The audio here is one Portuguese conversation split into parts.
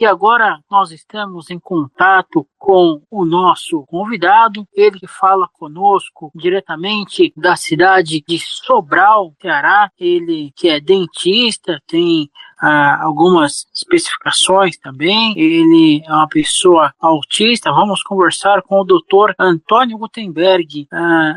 E agora nós estamos em contato com o nosso convidado, ele que fala conosco diretamente da cidade de Sobral, Ceará. Ele que é dentista, tem algumas especificações também. Ele é uma pessoa autista. Vamos conversar com o Dr. Antônio Gutenberg.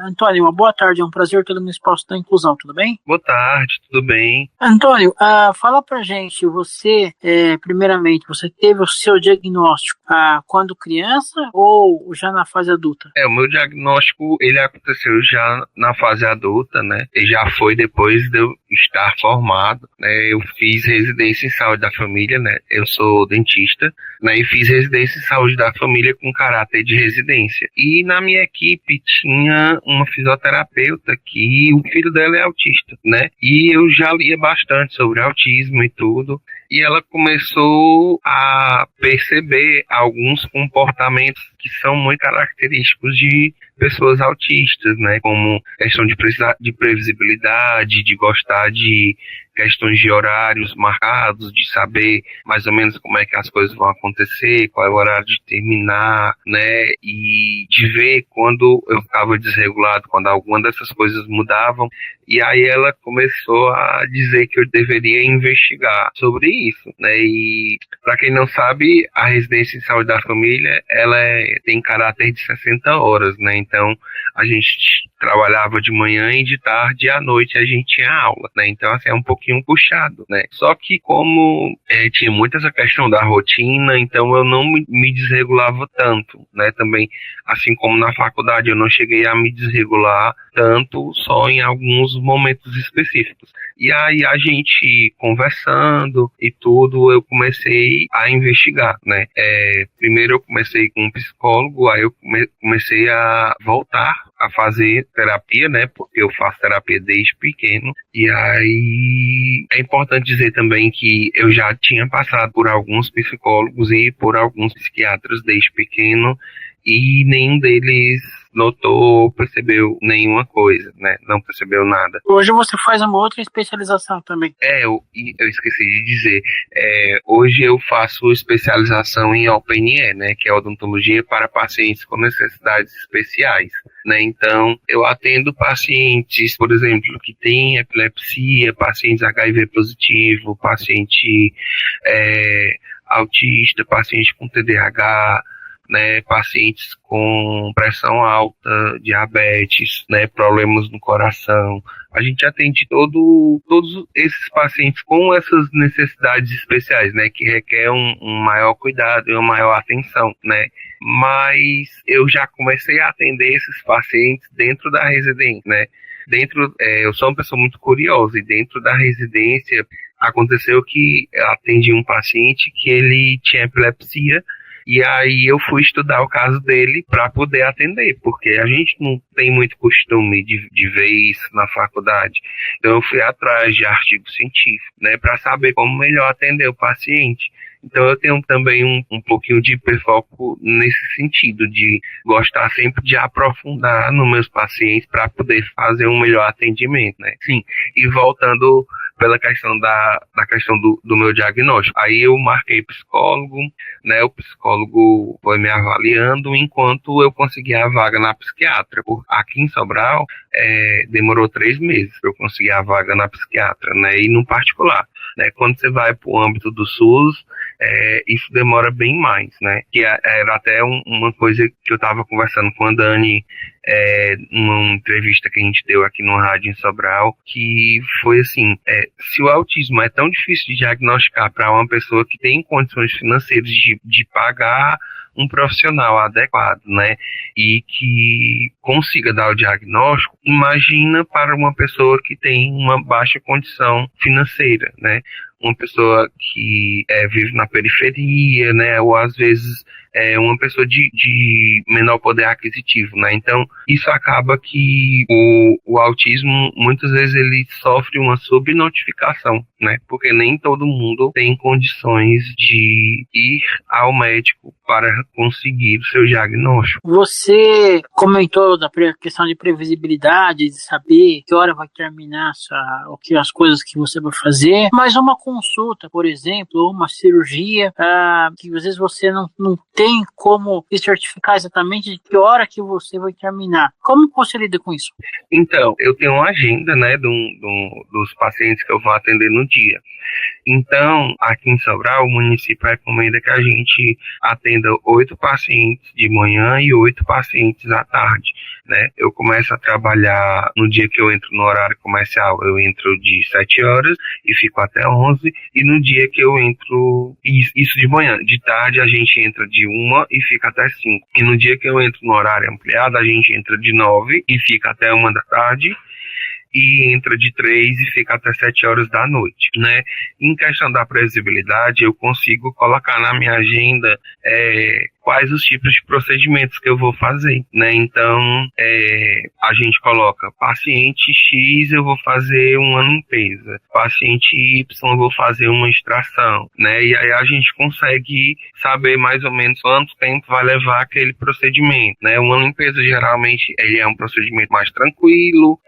Antônio, uma boa tarde, é um prazer ter no Espaço da Inclusão, tudo bem? Boa tarde, tudo bem? Antônio, fala pra gente, você, primeiramente, você teve o seu diagnóstico quando criança ou já na fase adulta? O meu diagnóstico, ele aconteceu já na fase adulta, né? E já foi depois de eu estar formado, né? Eu fiz residência em saúde da família, né? Eu sou dentista, né? E fiz residência em saúde da família com caráter de residência. E na minha equipe tinha uma fisioterapeuta que o filho dela é autista, né? E eu já lia bastante sobre autismo e tudo. E ela começou a perceber alguns comportamentos que são muito característicos de pessoas autistas, né? Como questão de previsibilidade, de gostar de questões de horários marcados, de saber mais ou menos como é que as coisas vão acontecer, qual é o horário de terminar, né? E de ver quando eu ficava desregulado, quando alguma dessas coisas mudavam. E aí ela começou a dizer que eu deveria investigar sobre isso, né? E para quem não sabe, a residência em saúde da família, ela tem caráter de 60 horas, né? Então a gente trabalhava de manhã e de tarde e à noite a gente tinha aula, né? Então assim, é um pouquinho puxado, né? Só que como tinha muito essa questão da rotina, então eu não me desregulava tanto, né? Também, assim como na faculdade, eu não cheguei a me desregular tanto, só em alguns momentos específicos. E aí a gente conversando e tudo, eu comecei a investigar, né? Primeiro eu comecei com um psicólogo, aí eu comecei a voltar a fazer terapia, né? Porque eu faço terapia desde pequeno. E aí é importante dizer também que eu já tinha passado por alguns psicólogos e por alguns psiquiatras desde pequeno e nenhum deles notou, percebeu nenhuma coisa, né? Não percebeu nada. Hoje você faz uma outra especialização também. Eu esqueci de dizer. Hoje eu faço especialização em OPNE, né? Que é odontologia para pacientes com necessidades especiais, né? Então, eu atendo pacientes, por exemplo, que têm epilepsia, pacientes HIV positivo, paciente autista, paciente com TDAH, né, pacientes com pressão alta, diabetes, né, problemas no coração. A gente atende todos esses pacientes com essas necessidades especiais, né, que requer um maior cuidado e uma maior atenção, né. Mas eu já comecei a atender esses pacientes dentro da residência, né. Eu sou uma pessoa muito curiosa e dentro da residência aconteceu que eu atendi um paciente que ele tinha epilepsia. E aí eu fui estudar o caso dele para poder atender, porque a gente não tem muito costume de ver isso na faculdade. Então eu fui atrás de artigos científicos, né, para saber como melhor atender o paciente. Então eu tenho também um pouquinho de hiperfoco nesse sentido, de gostar sempre de aprofundar nos meus pacientes para poder fazer um melhor atendimento, né? Sim, e voltando pela questão da questão do meu diagnóstico. Aí eu marquei psicólogo, né? O psicólogo foi me avaliando enquanto eu conseguia a vaga na psiquiatra. Aqui em Sobral, demorou 3 meses para eu conseguir a vaga na psiquiatra, né? E no particular, né? Quando você vai para o âmbito do SUS, isso demora bem mais, né? Que era até uma coisa que eu estava conversando com a Dani, numa entrevista que a gente deu aqui no rádio em Sobral, que foi assim, se o autismo é tão difícil de diagnosticar para uma pessoa que tem condições financeiras de pagar um profissional adequado, né, e que consiga dar o diagnóstico, imagina para uma pessoa que tem uma baixa condição financeira, né, uma pessoa que vive na periferia, né, ou às vezes uma pessoa de menor poder aquisitivo, né? Então, isso acaba que o autismo, muitas vezes, ele sofre uma subnotificação, né? Porque nem todo mundo tem condições de ir ao médico para conseguir o seu diagnóstico. Você comentou da questão de previsibilidade, de saber que hora vai terminar o que as coisas que você vai fazer, mas uma consulta, por exemplo, ou uma cirurgia, que às vezes você não tem como se certificar exatamente de que hora que você vai terminar. Como você lida com isso? Então, eu tenho uma agenda, né, dos pacientes que eu vou atender no dia. Então, aqui em Sobral, o município recomenda que a gente atenda 8 pacientes de manhã e 8 pacientes à tarde, né? Eu começo a trabalhar no dia que eu entro no horário comercial, eu entro de 7 horas e fico até 11, e no dia que eu entro, isso de manhã, de tarde a gente entra de 1 e fica até 5. E no dia que eu entro no horário ampliado, a gente entra de 9 e fica até 1 da tarde, e entra de 3 e fica até 7 horas da noite, né? Em questão da previsibilidade, eu consigo colocar na minha agenda quais os tipos de procedimentos que eu vou fazer, né? Então, a gente coloca paciente X, eu vou fazer uma limpeza, paciente Y, eu vou fazer uma extração, né? E aí a gente consegue saber mais ou menos quanto tempo vai levar aquele procedimento, né? Uma limpeza, geralmente, ele é um procedimento mais tranquilo,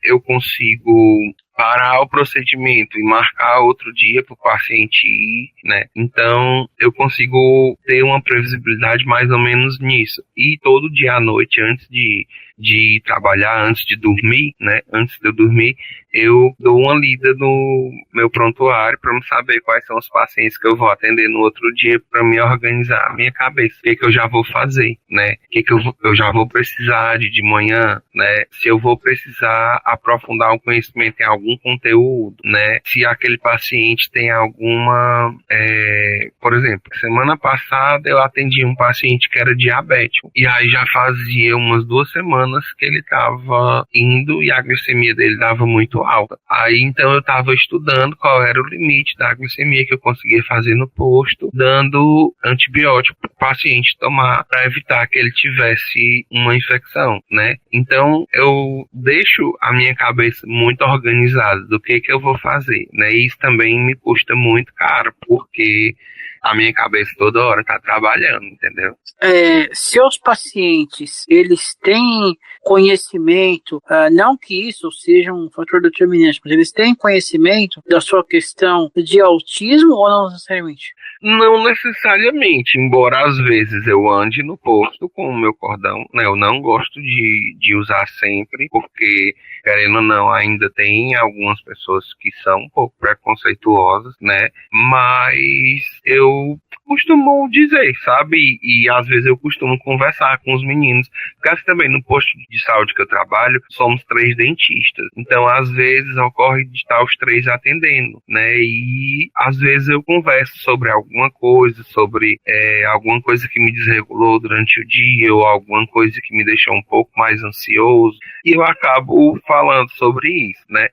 eu consigo parar o procedimento e marcar outro dia para o paciente ir, né? Então, eu consigo ter uma previsibilidade mais ou menos nisso. E todo dia à noite, antes de trabalhar, antes de dormir, né? Antes de eu dormir, eu dou uma lida no meu prontuário para saber quais são os pacientes que eu vou atender no outro dia, para me organizar a minha cabeça. O que eu já vou fazer, né? O que eu já vou precisar de manhã, né? Se eu vou precisar aprofundar um conhecimento em algum conteúdo, né? Se aquele paciente tem alguma... por exemplo, semana passada eu atendi um paciente que era diabético, e aí já fazia umas 2 semanas que ele estava indo e a glicemia dele estava muito alta. Aí então eu estava estudando qual era o limite da glicemia que eu conseguia fazer no posto, dando antibiótico para o paciente tomar para evitar que ele tivesse uma infecção, né? Então eu deixo a minha cabeça muito organizada do que eu vou fazer, né? E isso também me custa muito caro, porque a minha cabeça toda hora está trabalhando, entendeu? Seus pacientes, eles têm conhecimento, não que isso seja um fator determinante, mas eles têm conhecimento da sua questão de autismo ou não necessariamente? Não necessariamente, embora às vezes eu ande no posto com o meu cordão, né? Eu não gosto de usar sempre, porque, querendo ou não, ainda tem algumas pessoas que são um pouco preconceituosas, né? Mas eu costumo dizer, sabe? E às vezes eu costumo conversar com os meninos, porque assim, também no posto de saúde que eu trabalho, somos 3 dentistas. Então, às vezes, ocorre de estar os 3 atendendo, né? E às vezes eu converso sobre alguma coisa que me desregulou durante o dia, ou alguma coisa que me deixou um pouco mais ansioso, e eu acabo falando sobre isso, né?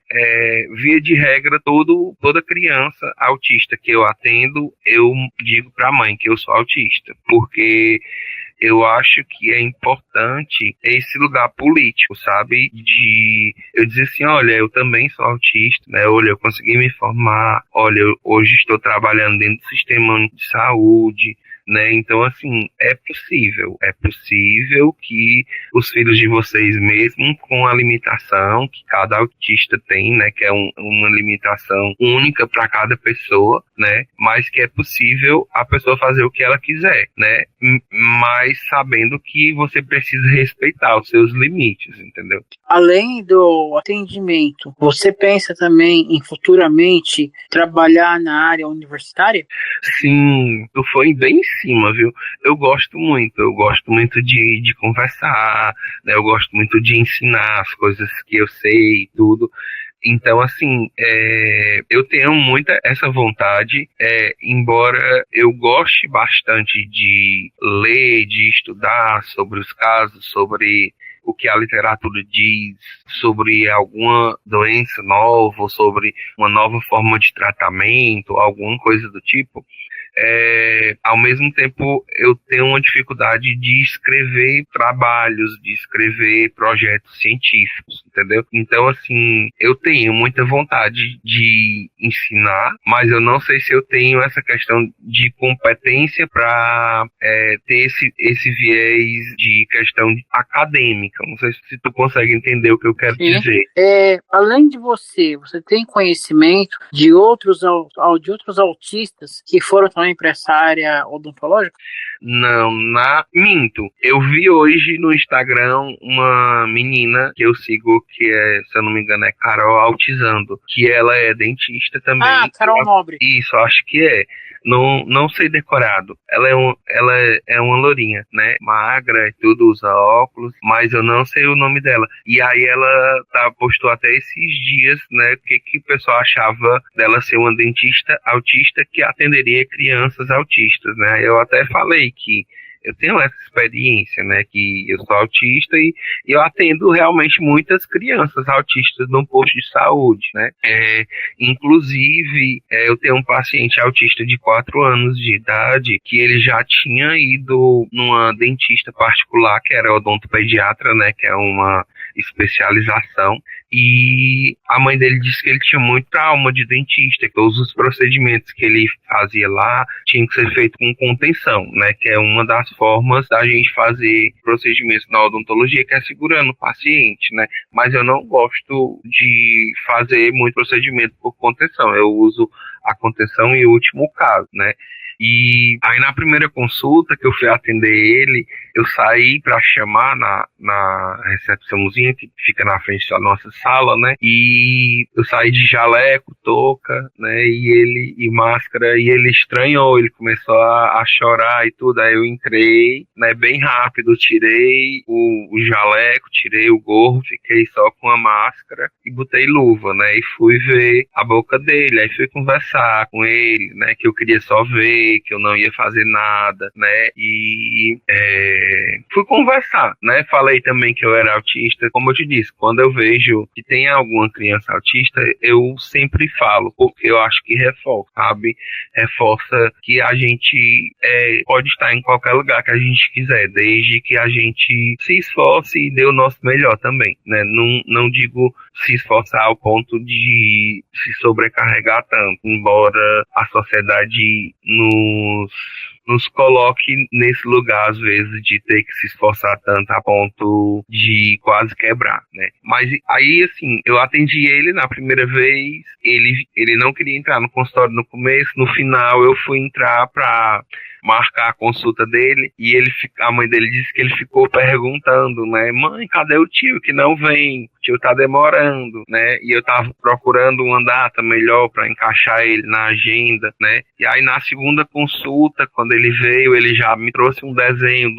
Via de regra, toda criança autista que eu atendo, eu digo para a mãe que eu sou autista, porque eu acho que é importante esse lugar político, sabe? De eu dizer assim, olha, eu também sou autista, né? Olha, eu consegui me formar, olha, hoje estou trabalhando dentro do sistema de saúde, né? Então, assim, é possível que os filhos de vocês, mesmo com a limitação que cada autista tem, né? Que é uma limitação única para cada pessoa, né? Mas que é possível a pessoa fazer o que ela quiser, né? Mas sabendo que você precisa respeitar os seus limites, entendeu? Além do atendimento, você pensa também em futuramente trabalhar na área universitária? Sim, tu foi bem em cima, viu? Eu gosto muito de conversar, né? Eu gosto muito de ensinar as coisas que eu sei e tudo. Então, assim, eu tenho muita essa vontade, embora eu goste bastante de ler, de estudar sobre os casos, sobre o que a literatura diz, sobre alguma doença nova, sobre uma nova forma de tratamento, alguma coisa do tipo. ao mesmo tempo eu tenho uma dificuldade de escrever trabalhos, de escrever projetos científicos, entendeu? Então, assim, eu tenho muita vontade de ensinar, mas eu não sei se eu tenho essa questão de competência para ter esse viés de questão acadêmica. Não sei se tu consegue entender o que eu quero dizer. Além de você tem conhecimento de outros autistas que foram também para essa área odontológica? Não, minto. Eu vi hoje no Instagram uma menina que eu sigo, que se eu não me engano, é Carol Autizando, que ela é dentista também. Ah, Carol Nobre. Isso, acho que é. Não sei decorado. Ela é uma lourinha, né? Magra e tudo, usa óculos, mas eu não sei o nome dela. E aí ela postou até esses dias, né? O que o pessoal achava dela ser uma dentista autista que atenderia crianças autistas, né? Eu até falei que eu tenho essa experiência, né, que eu sou autista e eu atendo realmente muitas crianças autistas num posto de saúde, né, inclusive eu tenho um paciente autista de 4 anos de idade que ele já tinha ido numa dentista particular, que era odontopediatra, né, que é uma especialização, e a mãe dele disse que ele tinha muito trauma de dentista, que todos os procedimentos que ele fazia lá tinham que ser feitos com contenção, né, que é uma das formas da gente fazer procedimentos na odontologia, que é segurando o paciente, né, mas eu não gosto de fazer muito procedimento por contenção, eu uso a contenção em último caso, né. E aí na primeira consulta que eu fui atender ele, eu saí para chamar na recepçãozinha que fica na frente da nossa sala, né? E eu saí de jaleco, touca, né? E máscara, e ele estranhou, ele começou a chorar e tudo. Aí eu entrei, né? Bem rápido, tirei o jaleco, tirei o gorro, fiquei só com a máscara e botei luva, né? E fui ver a boca dele, aí fui conversar com ele, né? Que eu queria só ver, que eu não ia fazer nada, né, e fui conversar, né, falei também que eu era autista. Como eu te disse, quando eu vejo que tem alguma criança autista, eu sempre falo, porque eu acho que reforça, sabe, reforça que a gente pode estar em qualquer lugar que a gente quiser, desde que a gente se esforce e dê o nosso melhor também, né, não digo se esforçar ao ponto de se sobrecarregar tanto, embora a sociedade nos coloque nesse lugar, às vezes, de ter que se esforçar tanto a ponto de quase quebrar, né? Mas aí, assim, eu atendi ele na primeira vez, ele não queria entrar no consultório no começo, no final eu fui entrar para marcar a consulta dele, e a mãe dele disse que ele ficou perguntando, né, mãe, cadê o tio que não vem? O tio tá demorando, né, e eu tava procurando uma data melhor para encaixar ele na agenda, né, e aí na segunda consulta, quando ele veio, ele já me trouxe um desenho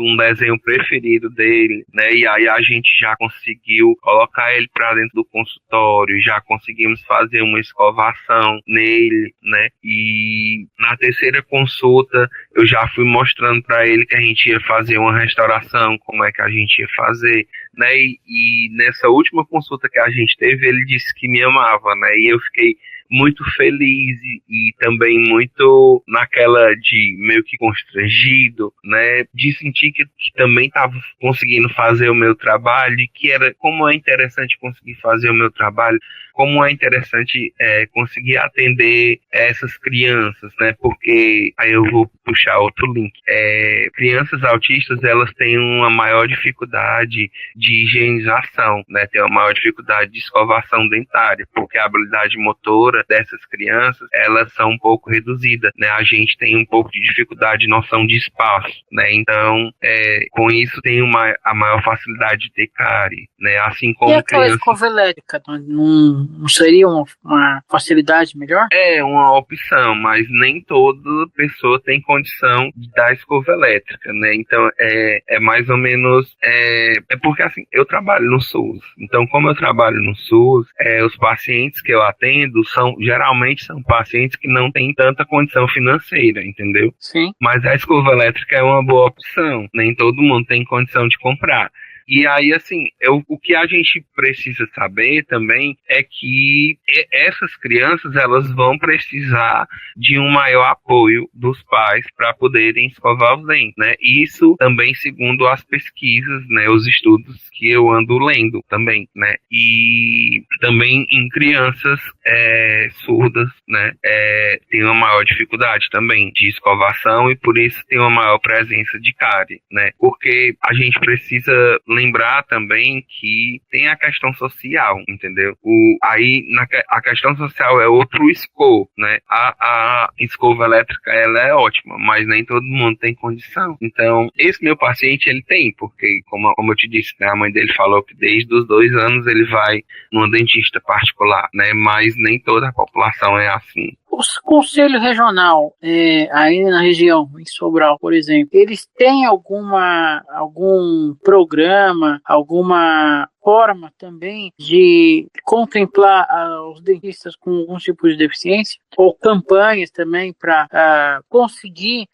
preferido dele, né, e aí a gente já conseguiu colocar ele para dentro do consultório, já conseguimos fazer uma escovação nele, né, e na terceira consulta eu já fui mostrando para ele que a gente ia fazer uma restauração, como é que a gente ia fazer, né, e nessa última consulta que a gente teve, ele disse que me amava, né, e eu fiquei muito feliz e também muito naquela de meio que constrangido, né, de sentir que também estava conseguindo fazer o meu trabalho, e que era, como é interessante conseguir fazer o meu trabalho, como é interessante conseguir atender essas crianças, né, porque aí eu vou puxar outro link. Crianças autistas, elas têm uma maior dificuldade de higienização, né, tem uma maior dificuldade de escovação dentária, porque a habilidade motora dessas crianças, elas são um pouco reduzidas, né, a gente tem um pouco de dificuldade de noção de espaço, né, então com isso tem a maior facilidade de ter cárie, né, assim como e aquela escova elétrica, não seria uma facilidade melhor? É uma opção, mas nem toda pessoa tem condição de dar escova elétrica, né? Então é mais ou menos porque assim, eu trabalho no SUS. Então, como eu trabalho no SUS, os pacientes que eu atendo geralmente são pacientes que não têm tanta condição financeira, entendeu? Sim. Mas a escova elétrica é uma boa opção. Nem todo mundo tem condição de comprar. E aí, assim, o que a gente precisa saber também é que essas crianças, elas vão precisar de um maior apoio dos pais para poderem escovar os dentes, né? Isso também segundo as pesquisas, né, os estudos que eu ando lendo também, né? E também em crianças surdas, né, tem uma maior dificuldade também de escovação e por isso tem uma maior presença de cárie, né? Porque a gente precisa lembrar também que tem a questão social, entendeu? A questão social é outro escopo, né? A escova elétrica, ela é ótima, mas nem todo mundo tem condição. Então, esse meu paciente, ele tem, porque, como eu te disse, né, a mãe dele falou que desde os 2 anos ele vai numa dentista particular, né? Mas nem toda a população é assim. O Conselho Regional, aí na região, em Sobral, por exemplo, eles têm algum programa, alguma forma também de contemplar os dentistas com algum tipo de deficiência? Ou campanhas também para conseguir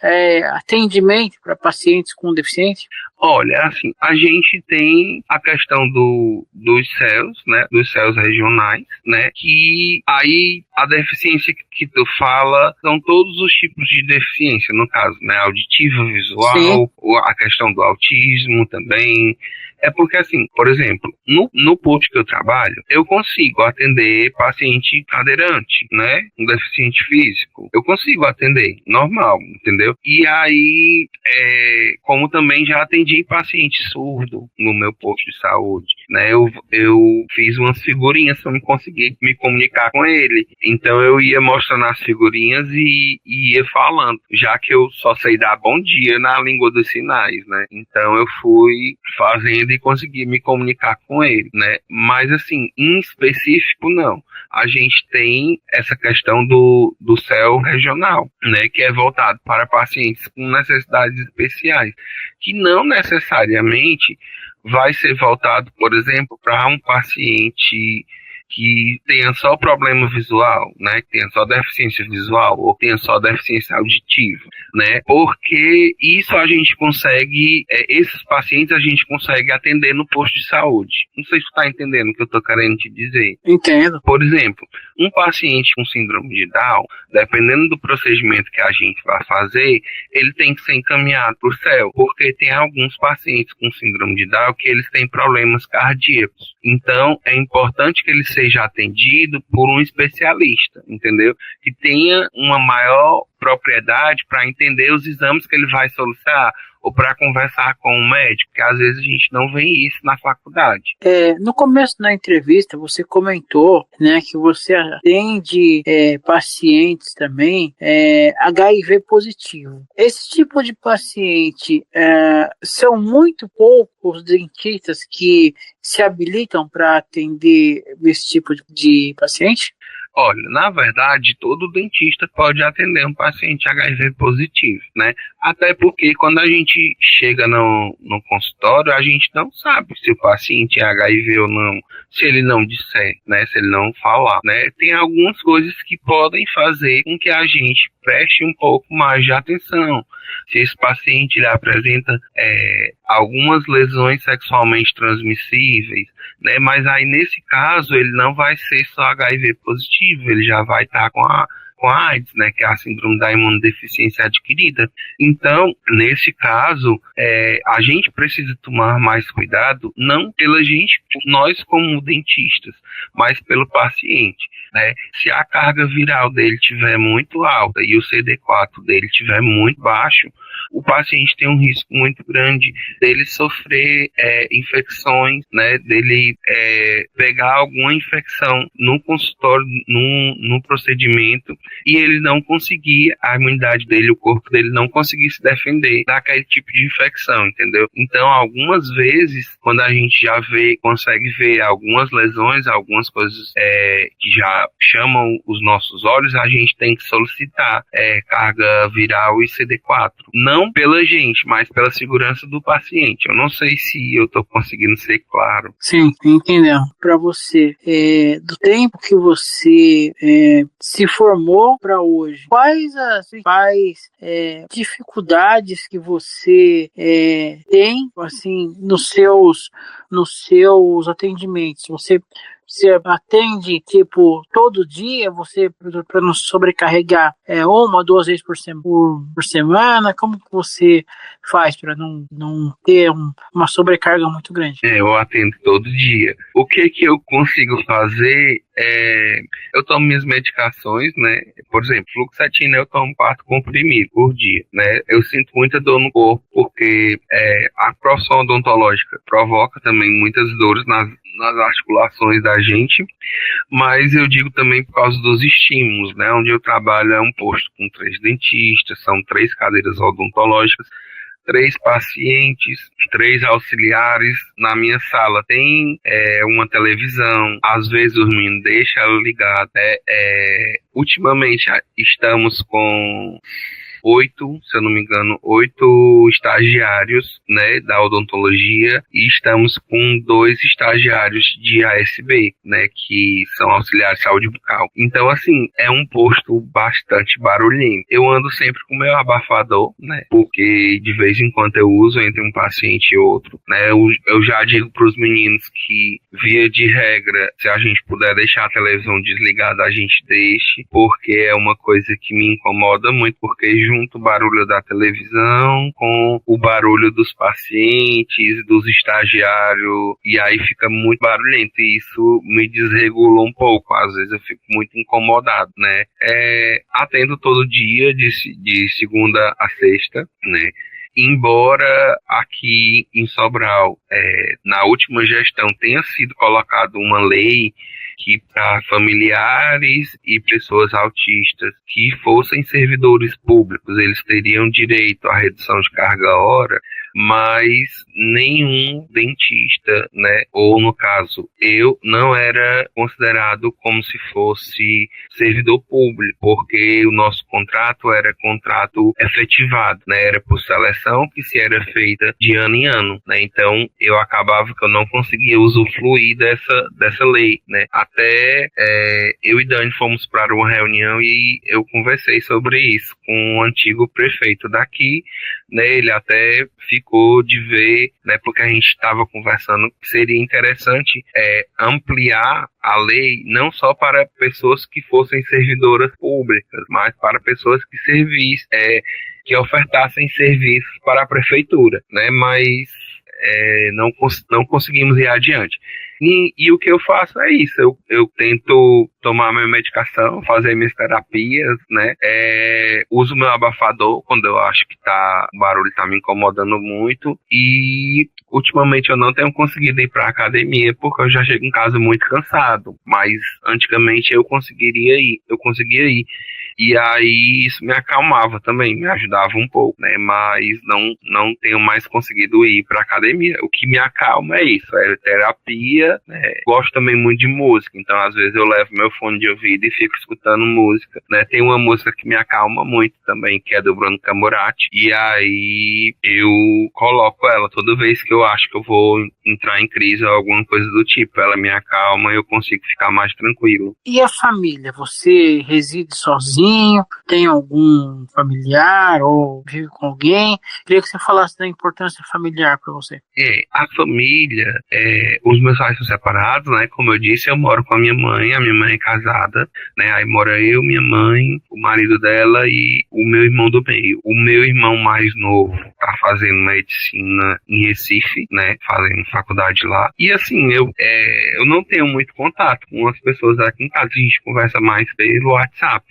atendimento para pacientes com deficiência? Olha, assim, a gente tem a questão dos CELs, né, dos CELs regionais, né, que aí a deficiência que tu fala são todos os tipos de deficiência, no caso, né, auditiva, visual, ou a questão do autismo também. É porque, assim, por exemplo, no posto que eu trabalho, eu consigo atender paciente cadeirante, né? Um deficiente físico. Eu consigo atender, normal, entendeu? E aí, como também já atendi paciente surdo no meu posto de saúde, né? Eu fiz umas figurinhas para conseguir me comunicar com ele. Então, eu ia mostrando as figurinhas e ia falando, já que eu só sei dar bom dia na língua dos sinais, né? Então, eu fui fazendo e consegui me comunicar com ele, né? Mas assim, em específico não. A gente tem essa questão do CEL regional, né? Que é voltado para pacientes com necessidades especiais, que não necessariamente vai ser voltado, por exemplo, para um paciente que tenha só problema visual, né, que tenha só deficiência visual ou tenha só deficiência auditiva, né, porque isso a gente consegue, esses pacientes a gente consegue atender no posto de saúde. Não sei se tu está entendendo o que eu estou querendo te dizer. Entendo. Por exemplo, um paciente com síndrome de Down, dependendo do procedimento que a gente vai fazer, ele tem que ser encaminhado para o CEL, porque tem alguns pacientes com síndrome de Down que eles têm problemas cardíacos. Então, é importante que ele seja atendido por um especialista, entendeu? Que tenha uma maior propriedade para entender os exames que ele vai solicitar ou para conversar com o médico, porque às vezes a gente não vê isso na faculdade. No começo da entrevista, você comentou, né, que você atende pacientes também HIV positivo. Esse tipo de paciente são muito poucos os dentistas que se habilitam para atender esse tipo de paciente? Olha, na verdade, todo dentista pode atender um paciente HIV positivo, né? Até porque quando a gente chega no consultório, a gente não sabe se o paciente é HIV ou não, se ele não disser, né? Se ele não falar, né? Tem algumas coisas que podem fazer com que a gente preste um pouco mais de atenção. Se esse paciente ele apresenta algumas lesões sexualmente transmissíveis, né? Mas aí nesse caso ele não vai ser só HIV positivo, ele já vai estar com a AIDS, né, que é a síndrome da imunodeficiência adquirida. Então, nesse caso, a gente precisa tomar mais cuidado, não pela gente, nós como dentistas, mas pelo paciente, né? Se a carga viral dele estiver muito alta e o CD4 dele estiver muito baixo, o paciente tem um risco muito grande dele sofrer infecções, né, dele pegar alguma infecção no consultório, no procedimento, e ele não conseguir, a imunidade dele, o corpo dele não conseguir se defender daquele tipo de infecção, entendeu? Então, algumas vezes, quando a gente já consegue ver algumas lesões, algumas coisas que já chamam os nossos olhos, a gente tem que solicitar carga viral e CD4. Não pela gente, mas pela segurança do paciente. Eu não sei se eu estou conseguindo ser claro. Sim, entendendo. Para você, do tempo que você se formou começou para hoje, quais as principais dificuldades que você tem, assim, nos seus atendimentos? Você atende, tipo, todo dia, você, para não sobrecarregar, uma, duas vezes por semana? Como que você faz para não ter uma sobrecarga muito grande? Eu atendo todo dia. O que eu consigo fazer eu tomo minhas medicações, né? Por exemplo, fluoxetina eu tomo 4 comprimidos por dia, né? Eu sinto muita dor no corpo porque a profissão odontológica provoca também muitas dores nas articulações da gente, mas eu digo também por causa dos estímulos, né? Onde eu trabalho é um posto com 3 dentistas, são 3 cadeiras odontológicas, 3 pacientes, 3 auxiliares. Na minha sala tem uma televisão, às vezes o menino deixa ela ligada. Ultimamente estamos com 8, se eu não me engano, 8 estagiários, né, da odontologia, e estamos com 2 estagiários de ASB, né, que são auxiliares de saúde bucal. Então, assim, é um posto bastante barulhento. Eu ando sempre com o meu abafador, né, porque de vez em quando eu uso entre um paciente e outro, né. Eu já digo para os meninos que, via de regra, se a gente puder deixar a televisão desligada, a gente deixe, porque é uma coisa que me incomoda muito, porque junto o barulho da televisão com o barulho dos pacientes, dos estagiários, e aí fica muito barulhento, e isso me desregula um pouco, às vezes eu fico muito incomodado, né? Atendo todo dia, de segunda a sexta, né? Embora aqui em Sobral, na última gestão, tenha sido colocado uma lei que para familiares e pessoas autistas que fossem servidores públicos, eles teriam direito à redução de carga hora, mas nenhum dentista, né, ou no caso, eu não era considerado como se fosse servidor público, porque o nosso contrato era contrato efetivado, né, era por seleção que se era feita de ano em ano, né, então eu acabava que eu não conseguia usufruir dessa lei, né, até eu e Dani fomos para uma reunião e eu conversei sobre isso com o antigo prefeito daqui, né, ele até ficou de ver, né, porque a gente estava conversando que seria interessante ampliar a lei não só para pessoas que fossem servidoras públicas, mas para pessoas que que ofertassem serviços para a prefeitura, né, mas não conseguimos ir adiante. E o que eu faço é isso, eu tento tomar minha medicação, fazer minhas terapias, né? Uso meu abafador quando eu acho que o barulho está me incomodando muito, e ultimamente eu não tenho conseguido ir para a academia porque eu já chego em casa muito cansado, mas antigamente eu conseguia ir. E aí isso me acalmava também, me ajudava um pouco, né? Mas não tenho mais conseguido ir para academia. O que me acalma é isso, terapia, né? Gosto também muito de música, então às vezes eu levo meu fone de ouvido e fico escutando música, né? Tem uma música que me acalma muito também, que é do Bruno Camurati, e aí eu coloco ela toda vez que eu acho que eu vou entrar em crise ou alguma coisa do tipo. Ela me acalma e eu consigo ficar mais tranquilo. E a família? Você reside sozinho? Tem algum familiar ou vive com alguém? Queria que você falasse da importância familiar para você. A família, os meus pais são separados, né? Como eu disse, eu moro com a minha mãe é casada, né? Aí mora eu, minha mãe, o marido dela e o meu irmão do meio. O meu irmão mais novo tá fazendo medicina em Recife, né? Fazendo faculdade lá. E assim, eu não tenho muito contato com as pessoas aqui em casa, a gente conversa mais pelo WhatsApp,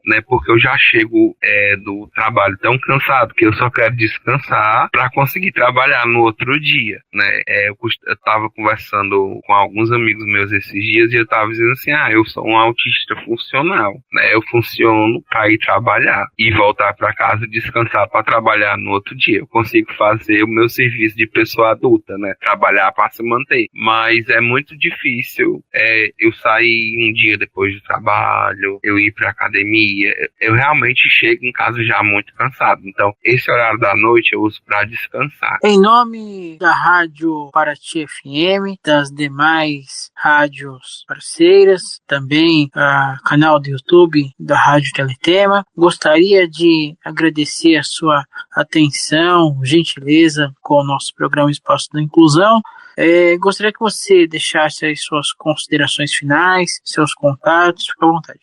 né, porque eu já chego do trabalho tão cansado que eu só quero descansar para conseguir trabalhar no outro dia, né. Eu estava conversando com alguns amigos meus esses dias e eu estava dizendo assim, eu sou um autista funcional, né, eu funciono para ir trabalhar e voltar para casa e descansar para trabalhar no outro dia. Eu consigo fazer o meu serviço de pessoa adulta, né, trabalhar para se manter, mas é muito difícil eu sair um dia depois do trabalho, eu ir para academia, correria. Eu realmente chego em casa já muito cansado. Então, esse horário da noite eu uso para descansar. Em nome da Rádio Paraty FM, das demais rádios parceiras, também canal do YouTube da Rádio Teletema, gostaria de agradecer a sua atenção, gentileza com o nosso programa Espaço da Inclusão. Gostaria que você deixasse aí suas considerações finais, seus contatos, fique à vontade.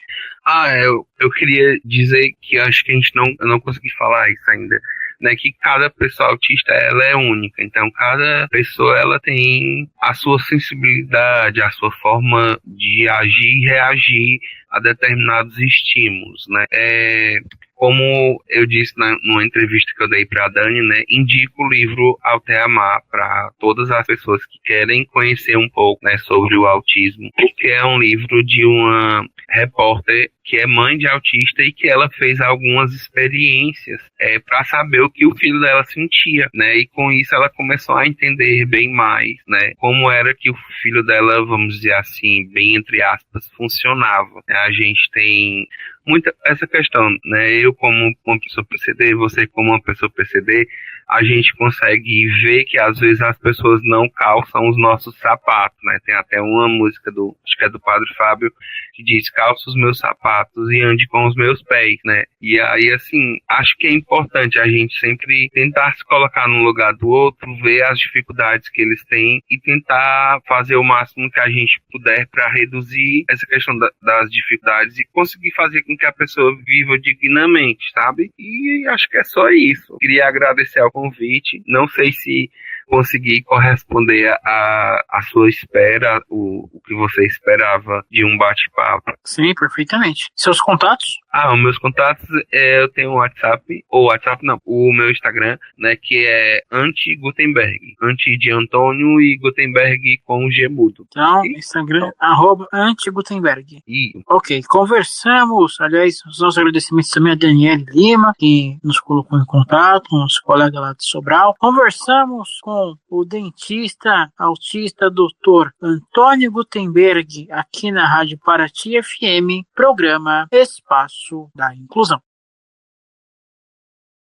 Eu queria dizer que acho que eu não consegui falar isso ainda, né, que cada pessoa autista ela é única, então cada pessoa ela tem a sua sensibilidade, a sua forma de agir e reagir a determinados estímulos, né. Como eu disse numa entrevista que eu dei para a Dani, né, indico o livro Alteamar para todas as pessoas que querem conhecer um pouco, né, sobre o autismo, porque é um livro de uma repórter que é mãe de autista e que ela fez algumas experiências para saber o que o filho dela sentia, né, e com isso ela começou a entender bem mais, né, como era que o filho dela, vamos dizer assim, bem entre aspas, funcionava. A gente tem muita essa questão, né? Eu como uma pessoa PCD, você como uma pessoa PCD, a gente consegue ver que às vezes as pessoas não calçam os nossos sapatos, né? Tem até uma música acho que é do Padre Fábio, que diz: calça os meus sapatos e ande com os meus pés, né? E aí, assim, acho que é importante a gente sempre tentar se colocar no lugar do outro, ver as dificuldades que eles têm e tentar fazer o máximo que a gente puder para reduzir essa questão das dificuldades e conseguir fazer com que a pessoa viva dignamente, sabe? E acho que é só isso. Queria agradecer ao convite. Não sei se consegui corresponder à sua espera, o que você esperava de um bate-papo. Sim, perfeitamente. Seus contatos? Os meus contatos, eu tenho o WhatsApp, o meu Instagram, né, que é anti-Gutenberg, anti de Antônio e Gutenberg com G mudo. Então, Instagram, @anti-Gutenberg. Ok, conversamos, aliás, os nossos agradecimentos também a Daniele Lima, que nos colocou em contato, nosso colega lá de Sobral. Conversamos com o dentista autista Dr. Antônio Gutenberg, aqui na Rádio Paraty FM, programa Espaço da Inclusão.